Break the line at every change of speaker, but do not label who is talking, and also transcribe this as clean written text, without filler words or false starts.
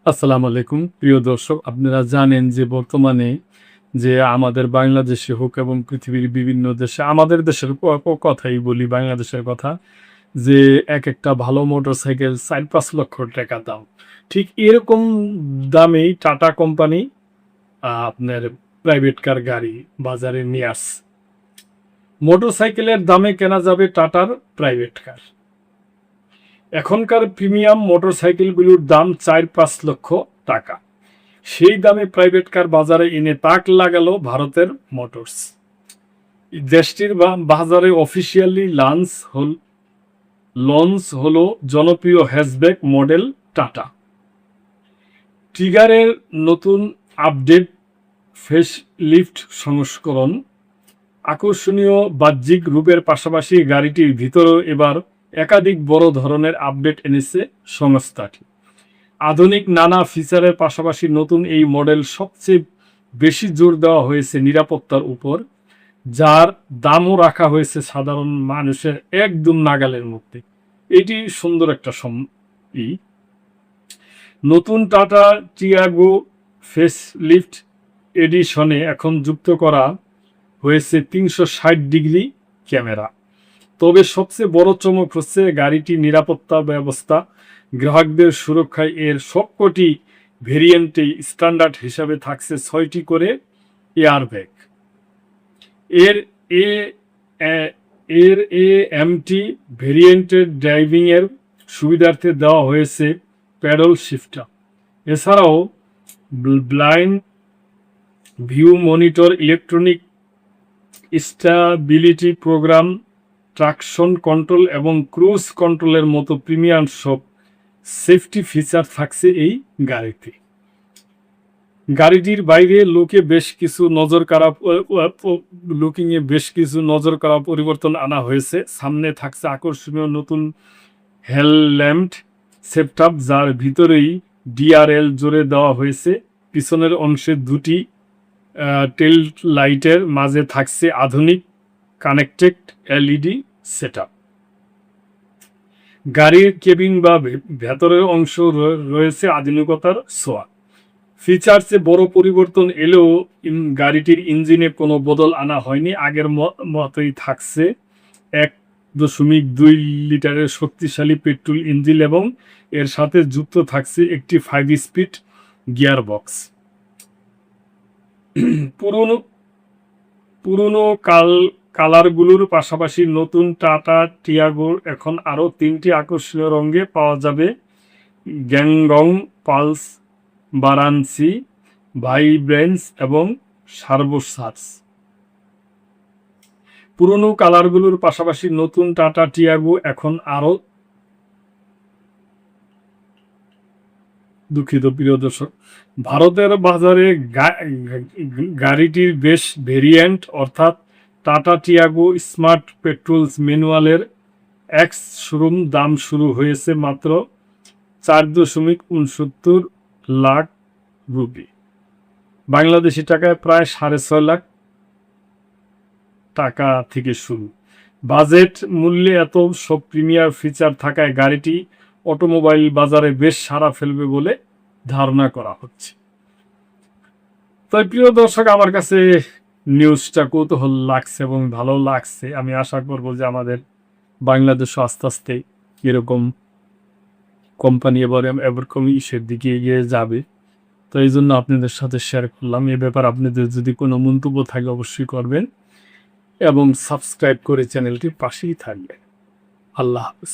আসসালামু আলাইকুম প্রিয় দর্শক, আপনারা জানেন যে বর্তমানে যে আমাদের বাংলাদেশে হোক এবং পৃথিবীর বিভিন্ন দেশে, আমাদের দেশের কথাই বলি, বাংলাদেশের কথা, যে এক একটা ভালো মোটরসাইকেল 4-5 লক্ষ টাকা দাম। ঠিক এরকম দামেই টাটা কোম্পানি আপনার প্রাইভেট কার গাড়ি বাজারে নিয়ে আসছে। মোটরসাইকেলের দামে কেনা যাবে টাটার প্রাইভেট কার। এখনকার প্রিমিয়াম মোটরসাইকেলগুলোর দাম 4-5 লক্ষ টাকা। সেই দামে প্রাইভেট কার বাজারে এনে তাক লাগালো ভারতের মোটরস। দেশটির বাজারে অফিসিয়ালি লঞ্চ হলো জনপ্রিয় হ্যাচব্যাক মডেল টাটা টিগারের নতুন আপডেট ফেস লিফট সংস্করণ। আকর্ষণীয় বাহ্যিক রূপের পাশাপাশি গাড়িটির ভিতরেও এবার একাধিক বড় ধরনের আপডেট এনেছে সংস্থাটি। আধুনিক নানা ফিচারের পাশাপাশি নতুন এই মডেল সবচেয়ে বেশি জোর দেওয়া হয়েছে নিরাপত্তার উপর, যার দামও রাখা হয়েছে সাধারণ মানুষের একদম নাগালের মধ্যে। এটি সুন্দর একটা নতুন টাটা টিয়াগো ফেস লিফট এডিশনে এখন যুক্ত করা হয়েছে 360 ডিগ্রি ক্যামেরা। তবে সবচেয়ে বড় চমক হচ্ছে গাড়িটির নিরাপত্তা ব্যবস্থা। গ্রাহকদের সুরক্ষায় এর সবকটি ভেরিয়েন্টেই স্ট্যান্ডার্ড হিসাবে থাকছে 6টি করে এয়ারব্যাগ। এর এ এর এএমটি ভেরিয়েন্টের ড্রাইভিংয়ের সুবিধার্থে দেওয়া হয়েছে প্যাডল শিফটার। এছাড়াও blind view monitor, electronic stability program, traction control এবং ক্রুজ কন্ট্রোলের মতো প্রিমিয়াম সব সেফটি ফিচার থাকছে এই গাড়িতে। গাড়িটির বাইরে বেশ কিছু নজর কাড়া পরিবর্তন আনা হয়েছে। সামনে থাকছে আকর্ষণীয় নতুন হেডল্যাম্প সেটআপ, যার ভিতরেই ডিআরএল জোরে দেওয়া হয়েছে। পিছনের অংশে দুটি টেল লাইটের মাঝে থাকছে আধুনিক কানেক্টেড এলইডি সেটআপ। গাড়ির কেবিন বা ভেতরের অংশ রয়েছে আধুনিকতার ছোঁয়া। ফিচার্সে বড় পরিবর্তন এলেও গাড়িটির ইঞ্জিনে কোনো বদল আনা হয়নি। আগের মতোই থাকছে 1.2 লিটারের শক্তিশালী পেট্রোল ইঞ্জিন এবং এর সাথে যুক্ত থাকছে একটি 5 স্পিড গিয়ারবক্স। পুরনো কালারগুলোর পাশাপাশি নতুন টাটা টিয়াগোর এখন আরও 3টি আকর্ষণীয় রঙে পাওয়া যাবে: গ্যাংগং, পালস, বারাণসী, ভাইব্রেন্স এবং সার্বোসাস। পুরনো কালারগুলোর পাশাপাশি নতুন টাটা টিয়াগো এখন আরও প্রিয় দর্শক, ভারতের বাজারে গাড়িটির বেশ ভেরিয়েন্ট, অর্থাৎ টাটা টিয়াগো স্মার্ট পেট্রোলস ম্যানুয়ালের এক্স শোরুম দাম শুরু হয়েছে মাত্র 4.69 লাখ রুপি, বাংলাদেশি টাকায় প্রায় 6.5 লাখ টাকা থেকে শুরু। বাজেট মূল্যে এত সব প্রিমিয়ার ফিচার থাকায় গাড়িটি অটোমোবাইল বাজারে বেশ সাড়া ফেলবে বলে ধারণা করা হচ্ছে। তাই প্রিয় দর্শক, আমার কাছে নিউজটা কৌতূহল লাগছে এবং ভালো লাগছে। আমি আশা করব যে আমাদের বাংলাদেশও আস্তে আস্তে এরকম কোম্পানি এরকম ইসের দিকে এগিয়ে যাবে। তো এই জন্য আপনাদের সাথে শেয়ার করলাম। এ ব্যাপারে আপনাদের যদি কোনো মন্তব্য থাকে অবশ্যই করবেন এবং সাবস্ক্রাইব করে চ্যানেলটির পাশেই থাকবেন। আল্লাহ হাফেজ।